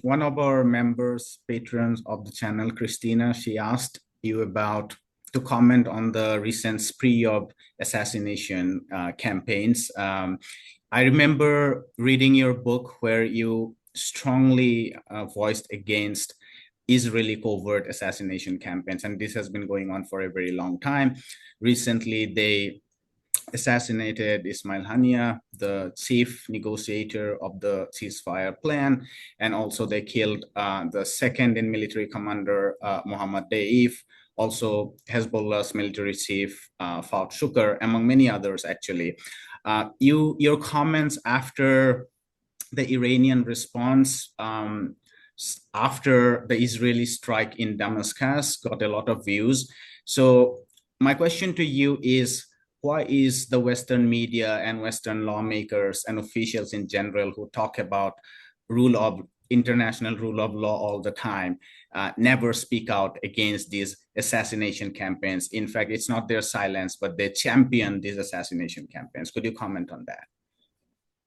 One of our members, patrons of the channel, Christina, she asked you about to comment on the recent spree of assassination campaigns. I remember reading your book where you strongly voiced against Israeli covert assassination campaigns, and this has been going on for a very long time. Recently, they assassinated Ismail Hania, the chief negotiator of the ceasefire plan, and also they killed the second in military commander, Mohammad Deif, also Hezbollah's military chief, Fouad Shukr, among many others, actually. Your comments after the Iranian response after the Israeli strike in Damascus got a lot of views. So my question to you is, why is the Western media and Western lawmakers and officials in general who talk about international rule of law all the time, never speak out against these assassination campaigns? In fact, it's not their silence, but they champion these assassination campaigns. Could you comment on that?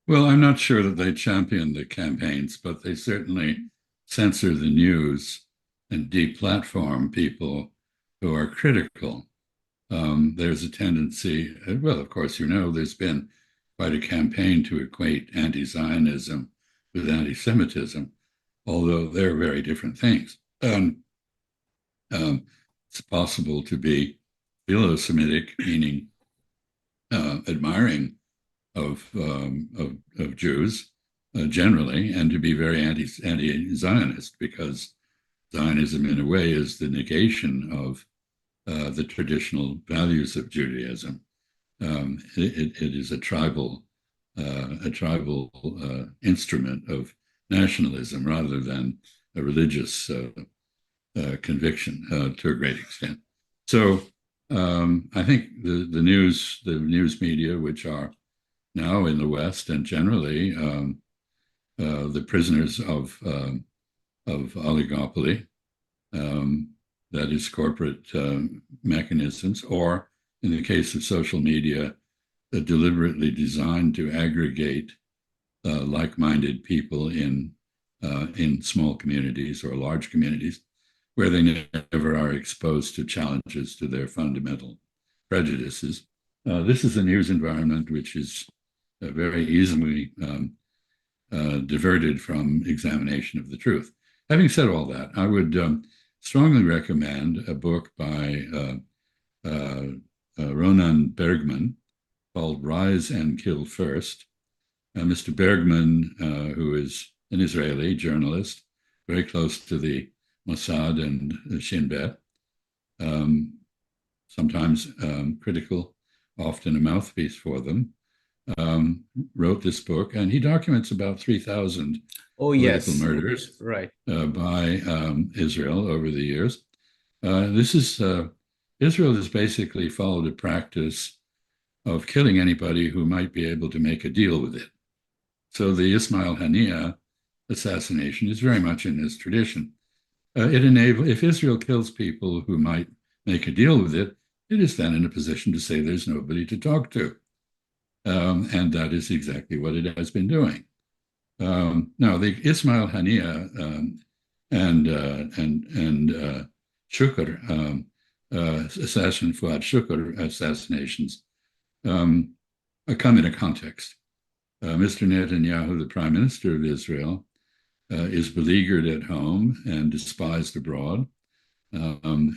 Well, I'm not sure that they champion the campaigns, but they certainly censor the news and deplatform people who are critical. There's a tendency, well, of course, there's been quite a campaign to equate anti-Zionism with anti-Semitism, although they're very different things. It's possible to be philo-Semitic, meaning admiring of Jews generally, and to be very anti-Zionist, because Zionism, in a way, is the negation of the traditional values of Judaism. It is a tribal instrument of nationalism rather than a religious conviction to a great extent. So I think the news media, which are now in the West and generally the prisoners of oligopoly, that is corporate mechanisms, or in the case of social media, deliberately designed to aggregate like-minded people in small communities or large communities where they never are exposed to challenges to their fundamental prejudices. This is a news environment which is very easily diverted from examination of the truth. Having said all that, I would strongly recommend a book by Ronan Bergman called Rise and Kill First. Mr. Bergman, who is an Israeli journalist, very close to the Mossad and Shin Bet, sometimes critical, often a mouthpiece for them, wrote this book, and he documents about 3,000 political murders right. By Israel over the years. Israel has basically followed a practice of killing anybody who might be able to make a deal with it. So the Ismail Hania assassination is very much in this tradition. If Israel kills people who might make a deal with it, it is then in a position to say there's nobody to talk to. And that is exactly what it has been doing. Now, the Ismail Hania and Shukr Fuad Shukr assassinations come in a context. Mr. Netanyahu, the Prime Minister of Israel, is beleaguered at home and despised abroad,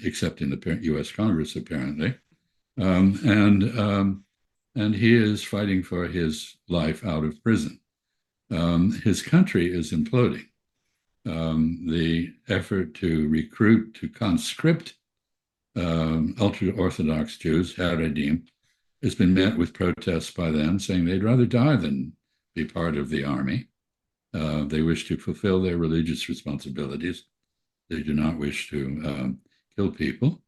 except in the U.S. Congress, apparently, and he is fighting for his life out of prison. His country is imploding. The effort to recruit, to conscript ultra-Orthodox Jews, Haredim, has been met with protests by them saying they'd rather die than be part of the army. They wish to fulfill their religious responsibilities. They do not wish to kill people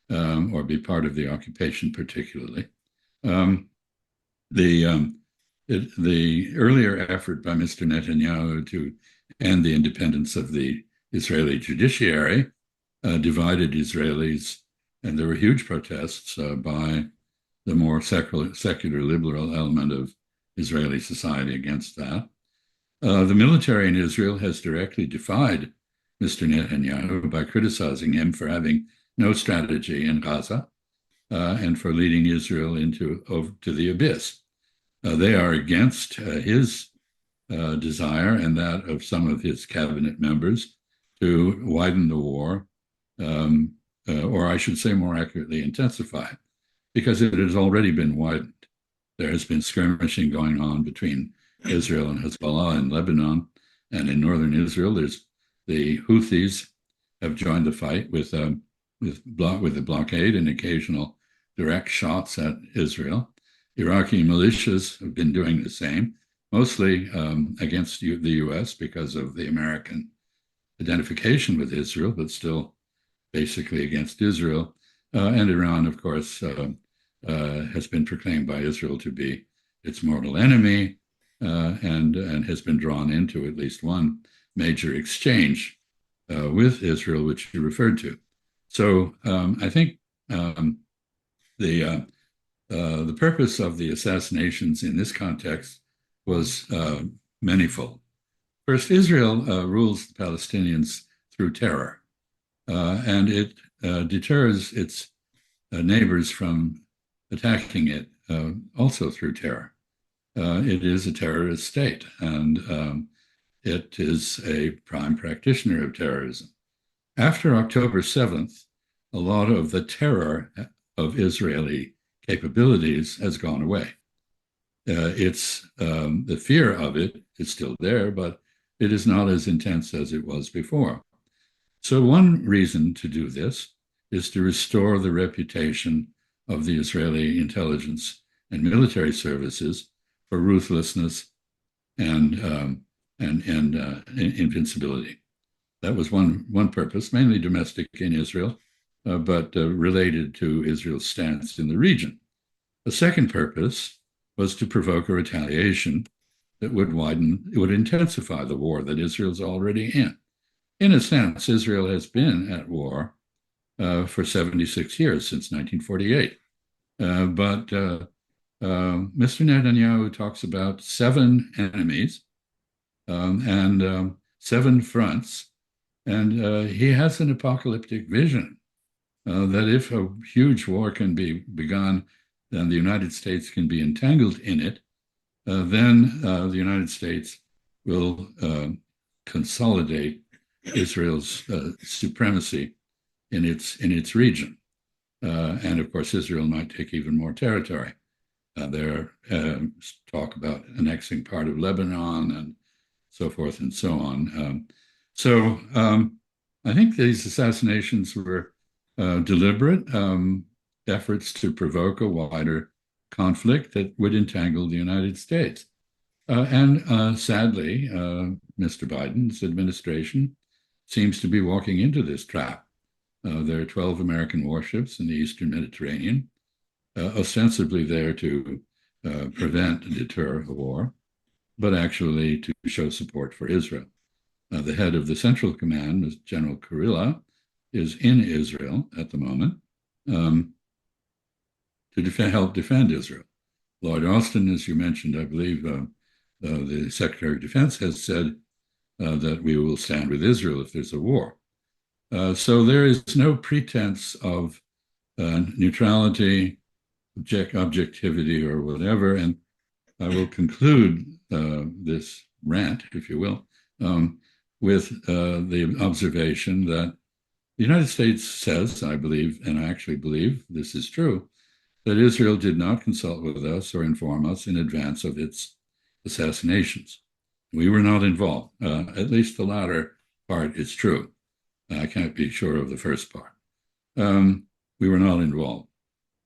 or be part of the occupation particularly. The earlier effort by Mr. Netanyahu to end the independence of the Israeli judiciary divided Israelis, and there were huge protests by the more secular liberal element of Israeli society against that. The military in Israel has directly defied Mr. Netanyahu by criticizing him for having no strategy in Gaza and for leading Israel over to the abyss. They are against his desire and that of some of his cabinet members to widen the war, or I should say more accurately, intensify it, because it has already been widened. There has been skirmishing going on between Israel and Hezbollah in Lebanon, and in northern Israel, there's the Houthis have joined the fight with the blockade and occasional direct shots at Israel. Iraqi militias have been doing the same, mostly against the U.S. because of the American identification with Israel, but still basically against Israel. And Iran, of course, has been proclaimed by Israel to be its mortal enemy and has been drawn into at least one major exchange with Israel, which you referred to. So I think the purpose of the assassinations in this context was manifold. First, Israel rules the Palestinians through terror, and it deters its neighbors from attacking it also through terror. It is a terrorist state, and it is a prime practitioner of terrorism. After October 7th, a lot of the terror of Israeli capabilities has gone away. The fear of it is still there, but it is not as intense as it was before. So one reason to do this is to restore the reputation of the Israeli intelligence and military services for ruthlessness and invincibility. That was one purpose, mainly domestic in Israel, but related to Israel's stance in the region. The second purpose was to provoke a retaliation that would intensify the war that Israel's already in. In a sense, Israel has been at war for 76 years, since 1948. But Mr. Netanyahu talks about 7 enemies and 7 fronts, and he has an apocalyptic vision that if a huge war can be begun, then the United States can be entangled in it, then the United States will consolidate Israel's supremacy in its region. And of course, Israel might take even more territory. There talk about annexing part of Lebanon and so forth and so on. So I think these assassinations were deliberate efforts to provoke a wider conflict that would entangle the United States. And sadly, Mr. Biden's administration seems to be walking into this trap. There are 12 American warships in the Eastern Mediterranean, ostensibly there to prevent and deter a war, but actually to show support for Israel. The head of the Central Command, General Kurilla, is in Israel at the moment to help defend Israel. Lloyd Austin, as you mentioned, I believe the Secretary of Defense has said that we will stand with Israel if there's a war. So there is no pretense of neutrality, objectivity, or whatever. And I will conclude this rant, if you will, with the observation that the United States says, I believe, and I actually believe this is true, that Israel did not consult with us or inform us in advance of its assassinations. We were not involved. At least the latter part is true. I can't be sure of the first part. We were not involved.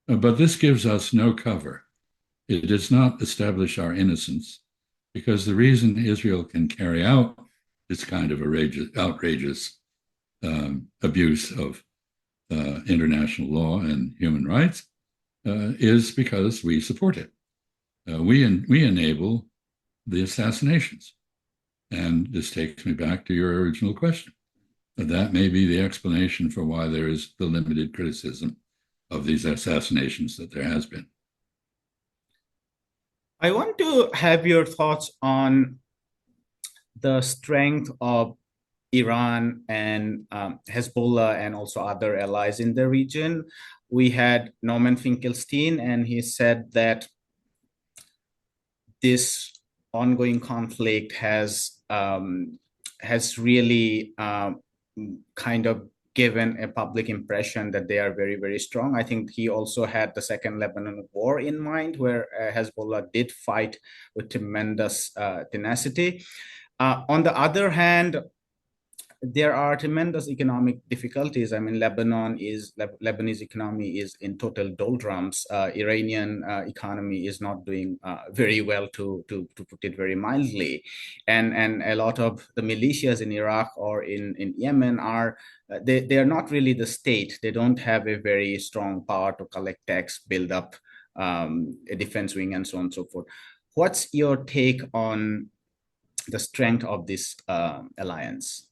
But this gives us no cover. It does not establish our innocence, because the reason Israel can carry out this kind of outrageous abuse of international law and human rights is because we support it. We enable the assassinations. And this takes me back to your original question. That may be the explanation for why there is the limited criticism of these assassinations that there has been. I want to have your thoughts on the strength of Iran and Hezbollah and also other allies in the region. We had Norman Finkelstein, and he said that this ongoing conflict has really kind of given a public impression that they are very, very strong. I think he also had the Second Lebanon War in mind, where Hezbollah did fight with tremendous tenacity. On the other hand, there are tremendous economic difficulties. I mean, Lebanese economy is in total doldrums. Iranian economy is not doing very well, to put it very mildly, and a lot of the militias in Iraq or in Yemen are they are not really the state. They don't have a very strong power to collect tax, build up a defense wing, and so on and so forth. What's your take on the strength of this alliance?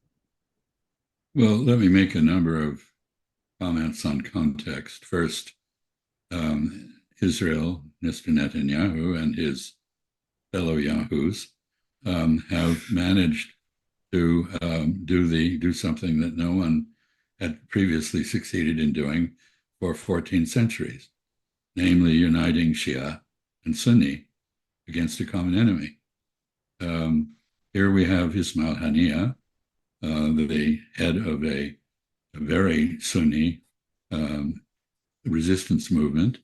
Well, let me make a number of comments on context. First, Israel, Mr. Netanyahu and his fellow Yahoos have managed to do something that no one had previously succeeded in doing for 14 centuries, namely uniting Shia and Sunni against a common enemy. Here we have Ismail Haniyeh, the head of a very Sunni resistance movement,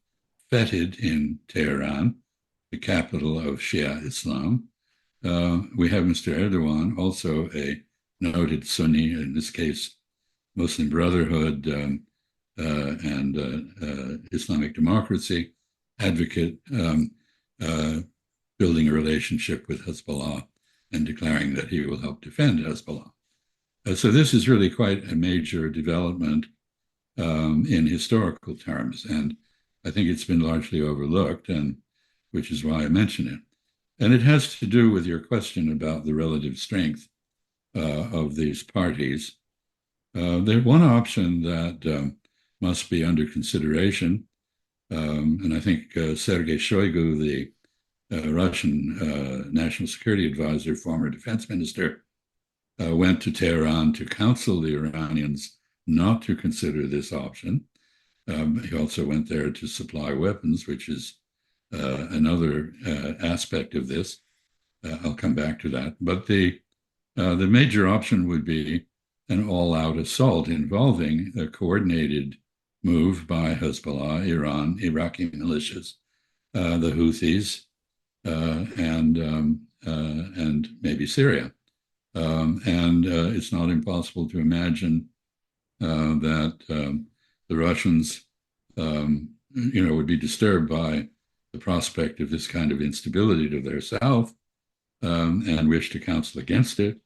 feted in Tehran, the capital of Shia Islam. We have Mr. Erdogan, also a noted Sunni, in this case, Muslim Brotherhood and Islamic democracy advocate, building a relationship with Hezbollah and declaring that he will help defend Hezbollah. So this is really quite a major development in historical terms, and I think it's been largely overlooked, and which is why I mention it. And it has to do with your question about the relative strength of these parties. There's one option that must be under consideration, and I think Sergei Shoigu, the Russian national security advisor, former defense minister, went to Tehran to counsel the Iranians not to consider this option. He also went there to supply weapons, which is another aspect of this. I'll come back to that. But the major option would be an all-out assault involving a coordinated move by Hezbollah, Iran, Iraqi militias, the Houthis, and maybe Syria. And it's not impossible to imagine that the Russians, would be disturbed by the prospect of this kind of instability to their south and wish to counsel against it,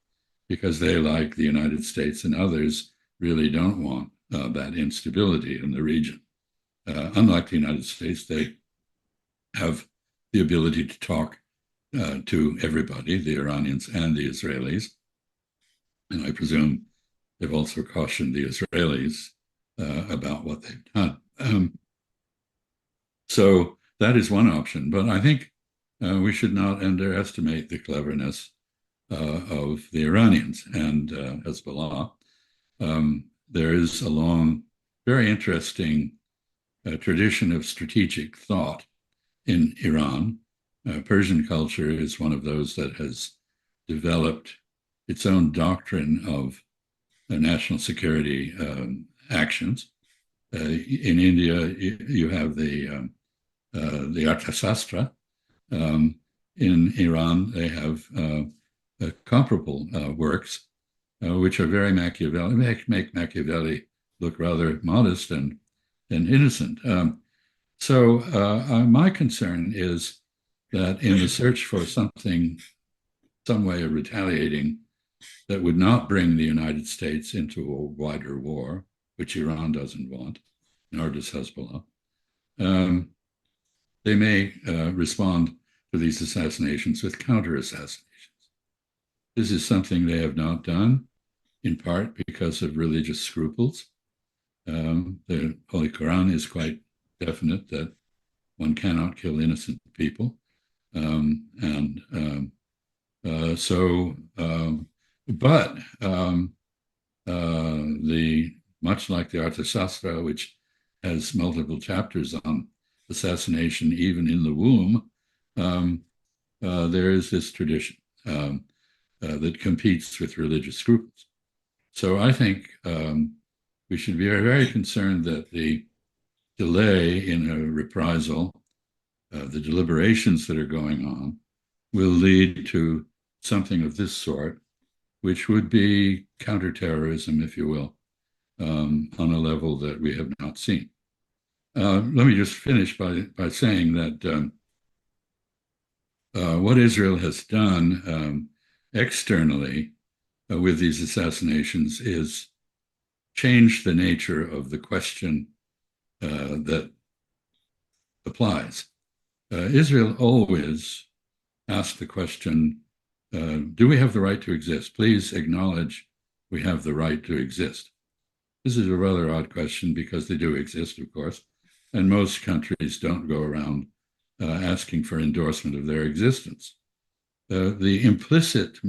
because they, like the United States and others, really don't want that instability in the region. Unlike the United States, they have the ability to talk to everybody, the Iranians and the Israelis. And I presume they've also cautioned the Israelis about what they've done. So that is one option. But I think we should not underestimate the cleverness of the Iranians and Hezbollah. There is a long, very interesting tradition of strategic thought in Iran. Persian culture is one of those that has developed its own doctrine of national security actions. In India, you have the Arthashastra. In Iran, they have comparable works, which are very Machiavelli, make Machiavelli look rather modest and innocent. So my concern is that in the search for some way of retaliating that would not bring the United States into a wider war, which Iran doesn't want, nor does Hezbollah, they may respond to these assassinations with counter-assassinations. This is something they have not done, in part because of religious scruples. The Holy Quran is quite definite that one cannot kill innocent people. And But much like the Arthasastra, which has multiple chapters on assassination even in the womb, there is this tradition that competes with religious scruples. So I think we should be very concerned that the delay in a reprisal, the deliberations that are going on, will lead to something of this sort, which would be counterterrorism, if you will, on a level that we have not seen. Let me just finish by saying that what Israel has done externally with these assassinations is change the nature of the question that applies. Israel always asked the question, do we have the right to exist? Please acknowledge we have the right to exist. This is a rather odd question because they do exist, of course, and most countries don't go around asking for endorsement of their existence. The implicit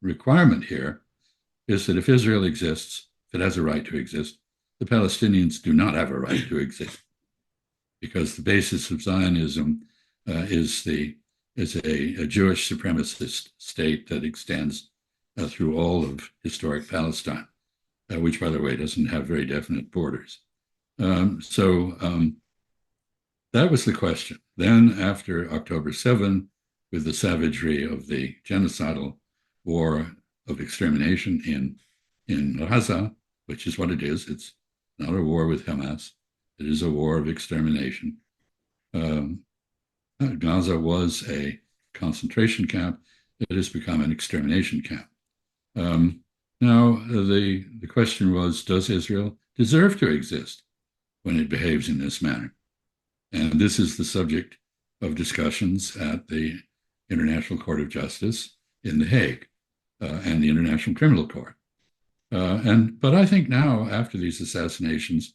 requirement here is that if Israel exists, if it has a right to exist, the Palestinians do not have a right to exist, because the basis of Zionism is a Jewish supremacist state that extends through all of historic Palestine, which, by the way, doesn't have very definite borders. That was the question. Then, after October 7, with the savagery of the genocidal war of extermination in Gaza, which is what it is, it's not a war with Hamas, it is a war of extermination. Gaza was a concentration camp. It has become an extermination camp. Now, the question was, does Israel deserve to exist when it behaves in this manner? And this is the subject of discussions at the International Court of Justice in The Hague and the International Criminal Court. But I think now, after these assassinations,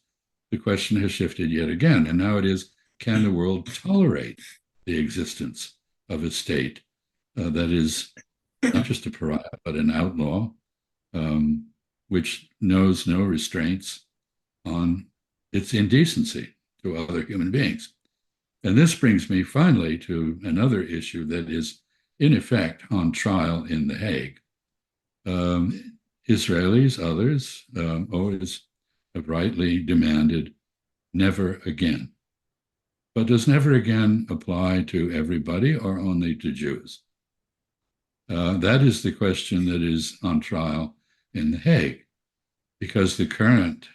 the question has shifted yet again. And now it is, can the world tolerate the existence of a state that is not just a pariah, but an outlaw, which knows no restraints on its indecency to other human beings? And this brings me finally to another issue that is, in effect, on trial in The Hague. Israelis, others, always have rightly demanded never again. But does never again apply to everybody or only to Jews? That is the question that is on trial in The Hague, because the current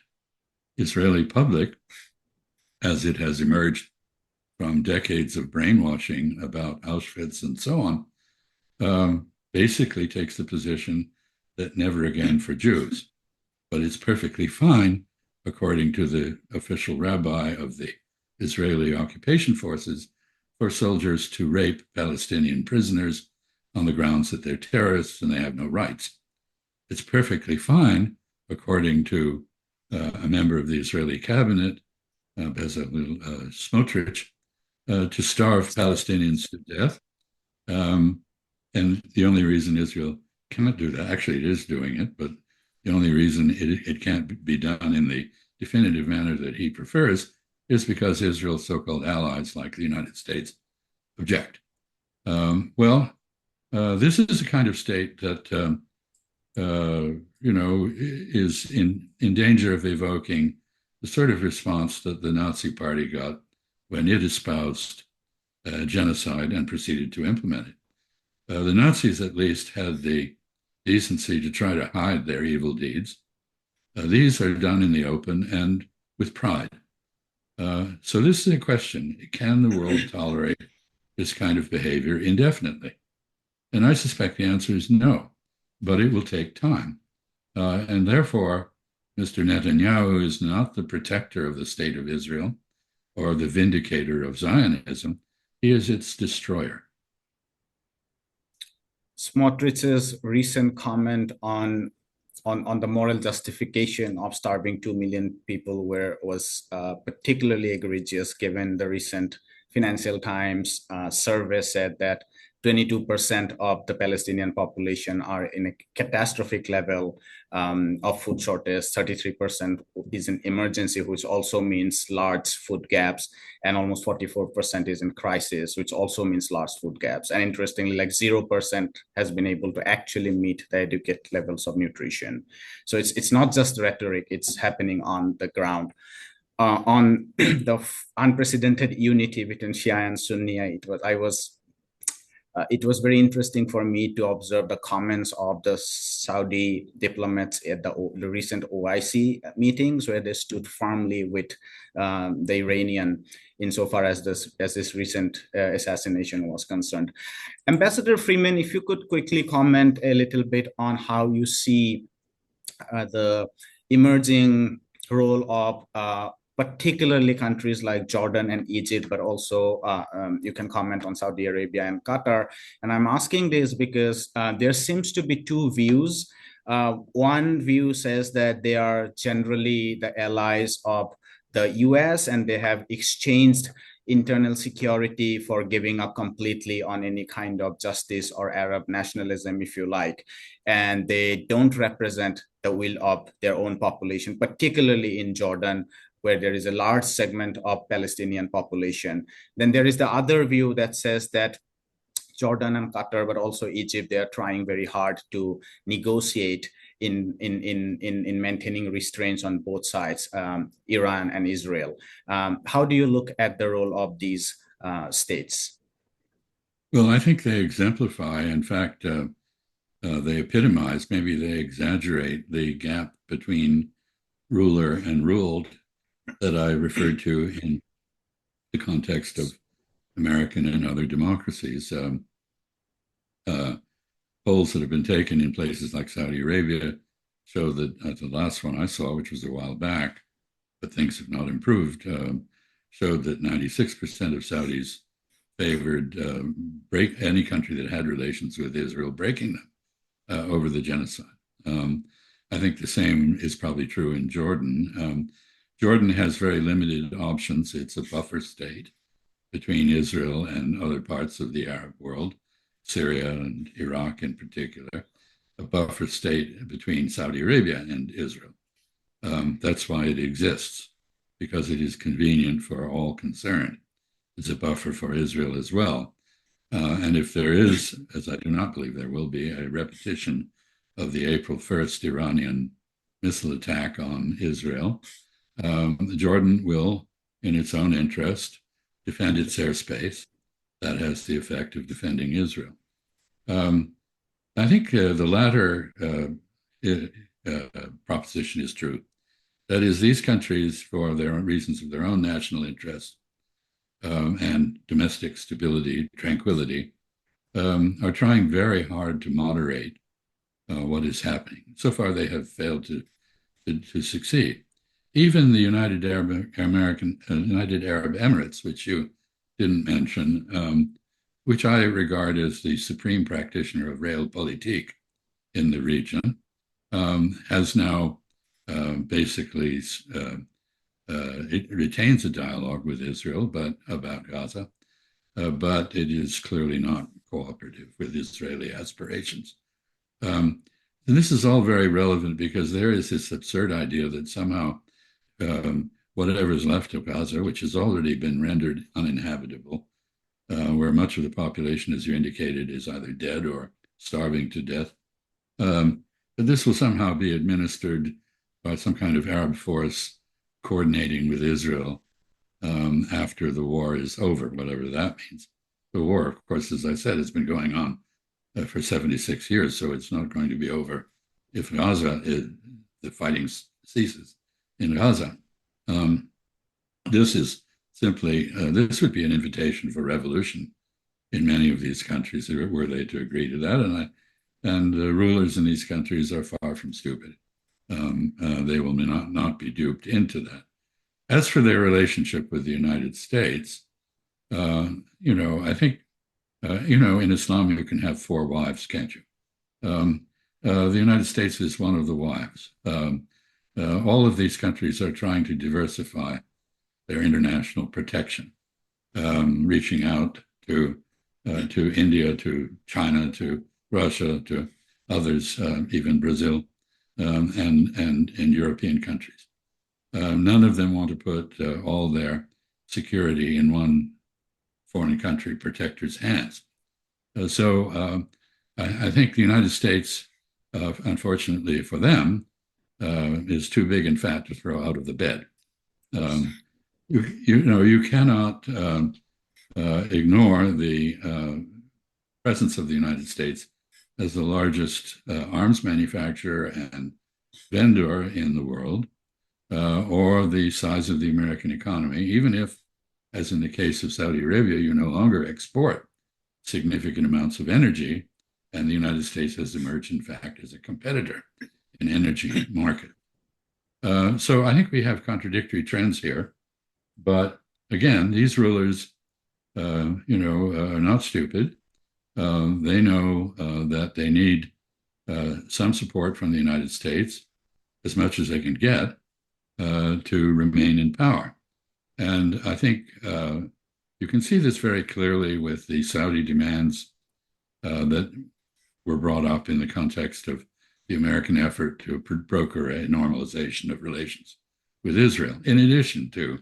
Israeli public, as it has emerged from decades of brainwashing about Auschwitz and so on, basically takes the position that never again for Jews. But it's perfectly fine, according to the official rabbi of the Israeli occupation forces, for soldiers to rape Palestinian prisoners on the grounds that they're terrorists and they have no rights. It's perfectly fine, according to a member of the Israeli cabinet, Bezalel Smotrich, to starve Palestinians to death. And the only reason Israel cannot do that, actually it is doing it, but the only reason it can't be done in the definitive manner that he prefers is because Israel's so-called allies, like the United States, object. This is a kind of state that, is in danger of evoking the sort of response that the Nazi Party got when it espoused genocide and proceeded to implement it. The Nazis, at least, had the decency to try to hide their evil deeds. These are done in the open and with pride. So this is a question: can the world tolerate this kind of behavior indefinitely? And I suspect the answer is no, but it will take time. And therefore, Mr. Netanyahu is not the protector of the state of Israel or the vindicator of Zionism. He is its destroyer. Smotrich's recent comment on the moral justification of starving 2 million people was particularly egregious, given the recent Financial Times survey said that 22% of the Palestinian population are in a catastrophic level of food shortage. 33% is in emergency, which also means large food gaps, and almost 44% is in crisis, which also means large food gaps. And interestingly, like 0% has been able to actually meet the adequate levels of nutrition. So it's not just rhetoric; it's happening on the ground. On the unprecedented unity between Shia and Sunni, it was very interesting for me to observe the comments of the Saudi diplomats at the recent OIC meetings, where they stood firmly with the Iranian insofar as this recent assassination was concerned. Ambassador Freeman, if you could quickly comment a little bit on how you see the emerging role of particularly countries like Jordan and Egypt, but also you can comment on Saudi Arabia and Qatar. And I'm asking this because there seems to be two views. One view says that they are generally the allies of the US and they have exchanged internal security for giving up completely on any kind of justice or Arab nationalism, if you like. And they don't represent the will of their own population, particularly in Jordan, where there is a large segment of Palestinian population. Then there is the other view that says that Jordan and Qatar, but also Egypt, they are trying very hard to negotiate in maintaining restraints on both sides, Iran and Israel. How do you look at the role of these states? Well, I think they exemplify, in fact, they epitomize, maybe they exaggerate the gap between ruler and ruled that I referred to in the context of American and other democracies. Polls that have been taken in places like Saudi Arabia show that the last one I saw, which was a while back, but things have not improved, showed that 96% of Saudis favored break any country that had relations with Israel breaking them over the genocide. I think the same is probably true in Jordan. Jordan has very limited options. It's a buffer state between Israel and other parts of the Arab world, Syria and Iraq in particular, a buffer state between Saudi Arabia and Israel. That's why it exists, because it is convenient for all concerned. It's a buffer for Israel as well. And if there is, as I do not believe there will be, a repetition of the April 1st Iranian missile attack on Israel, Jordan will, in its own interest, defend its airspace. That has the effect of defending Israel. I think the latter proposition is true. That is, these countries, for their own reasons of their own national interest and domestic stability, tranquility, are trying very hard to moderate what is happening. So far, they have failed to succeed. Even the United Arab Emirates, which you didn't mention, which I regard as the supreme practitioner of realpolitik in the region, has now basically it retains a dialogue with Israel, but about Gaza, but it is clearly not cooperative with Israeli aspirations. And this is all very relevant because there is this absurd idea that somehow whatever is left of Gaza, which has already been rendered uninhabitable, where much of the population, as you indicated, is either dead or starving to death, that this will somehow be administered by some kind of Arab force coordinating with Israel after the war is over, whatever that means. The war, of course, as I said, has been going on for 76 years, so it's not going to be over if the fighting ceases in Gaza. This is simply, this would be an invitation for revolution in many of these countries were they to agree to that. And the rulers in these countries are far from stupid. They will not be duped into that. As for their relationship with the United States, I think, in Islam, you can have 4 wives, can't you? The United States is one of the wives. All of these countries are trying to diversify their international protection, reaching out to to India, to China, to Russia, to others, even Brazil, and in European countries. None of them want to put all their security in one foreign country protector's hands. I think the United States, unfortunately for them, is too big and fat to throw out of the bed. You cannot ignore the presence of the United States as the largest arms manufacturer and vendor in the world, or the size of the American economy, even if, as in the case of Saudi Arabia, you no longer export significant amounts of energy, and the United States has emerged, in fact, as a competitor in energy market. So I think we have contradictory trends here, but again, these rulers, are not stupid. They know that they need some support from the United States, as much as they can get, to remain in power. And I think you can see this very clearly with the Saudi demands that were brought up in the context of the American effort to broker a normalization of relations with Israel, in addition to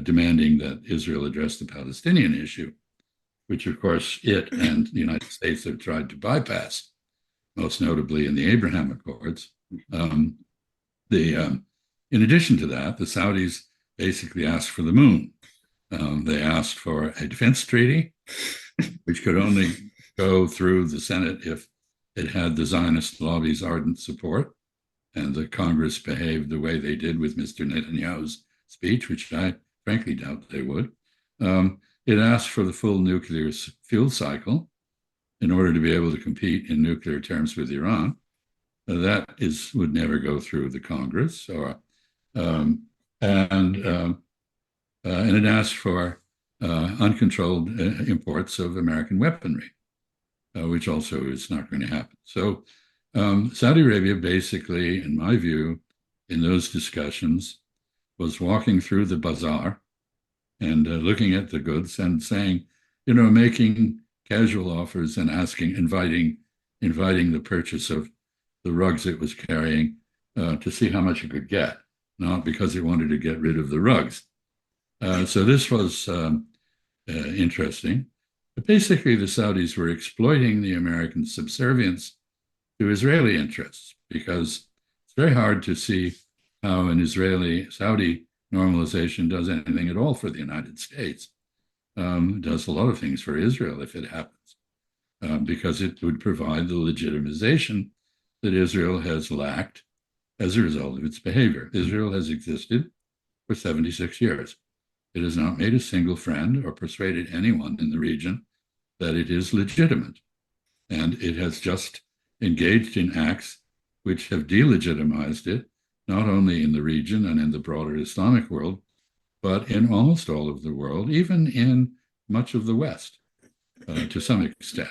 demanding that Israel address the Palestinian issue, which, of course, it and the United States have tried to bypass, most notably in the Abraham Accords. In addition to that, the Saudis basically asked for the moon. They asked for a defense treaty, which could only go through the Senate if it had the Zionist lobby's ardent support, and the Congress behaved the way they did with Mr. Netanyahu's speech, which I frankly doubt they would. It asked for the full nuclear fuel cycle in order to be able to compete in nuclear terms with Iran. That would never go through the Congress, and it asked for uncontrolled imports of American weaponry, which also is not going to happen. So Saudi Arabia basically, in my view, in those discussions, was walking through the bazaar and looking at the goods and saying, making casual offers and inviting the purchase of the rugs it was carrying to see how much it could get, not because it wanted to get rid of the rugs. So this was interesting. But basically, the Saudis were exploiting the American subservience to Israeli interests, because it's very hard to see how an Israeli-Saudi normalization does anything at all for the United States. It does a lot of things for Israel if it happens, because it would provide the legitimization that Israel has lacked as a result of its behavior. Israel has existed for 76 years. It has not made a single friend or persuaded anyone in the region that it is legitimate. And it has just engaged in acts which have delegitimized it, not only in the region and in the broader Islamic world, but in almost all of the world, even in much of the West, to some extent,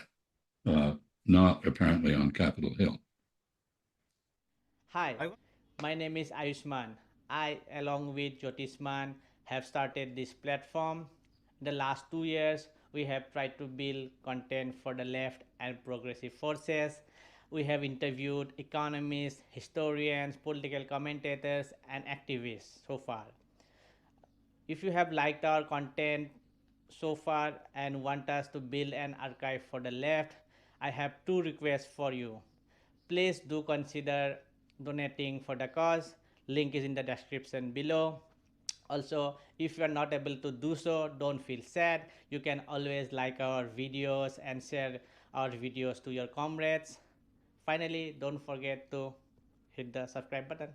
not apparently on Capitol Hill. Hi, my name is Ayushman. I, along with Jyotisman, have started this platform. In the last 2 years, we have tried to build content for the left and progressive forces. We have interviewed economists, historians, political commentators, and activists so far. If you have liked our content so far and want us to build an archive for the left, I have two requests for you. Please do consider donating for the cause. Link is in the description below. Also, if you are not able to do so, don't feel sad. You can always like our videos and share our videos to your comrades. Finally, don't forget to hit the subscribe button.